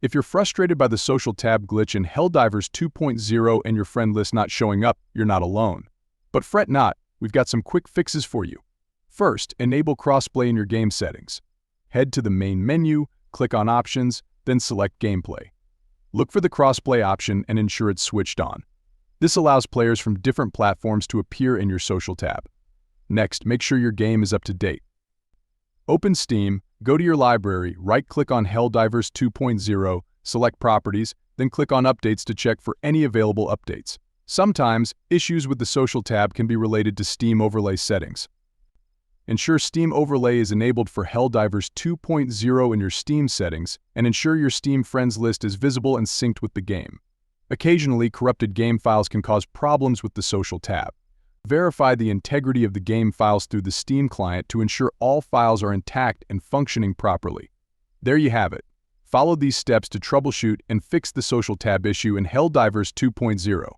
If you're frustrated by the social tab glitch in Helldivers 2.0 and your friend list not showing up, you're not alone. But fret not, we've got some quick fixes for you. First, enable crossplay in your game settings. Head to the main menu, click on Options, then select Gameplay. Look for the crossplay option and ensure it's switched on. This allows players from different platforms to appear in your social tab. Next, make sure your game is up to date. Open Steam, go to your library, right-click on Helldivers 2.0, select Properties, then click on Updates to check for any available updates. Sometimes, issues with the social tab can be related to Steam overlay settings. Ensure Steam overlay is enabled for Helldivers 2.0 in your Steam settings, and ensure your Steam friends list is visible and synced with the game. Occasionally, corrupted game files can cause problems with the social tab. Verify the integrity of the game files through the Steam client to ensure all files are intact and functioning properly. There you have it. Follow these steps to troubleshoot and fix the social tab issue in Helldivers 2.0.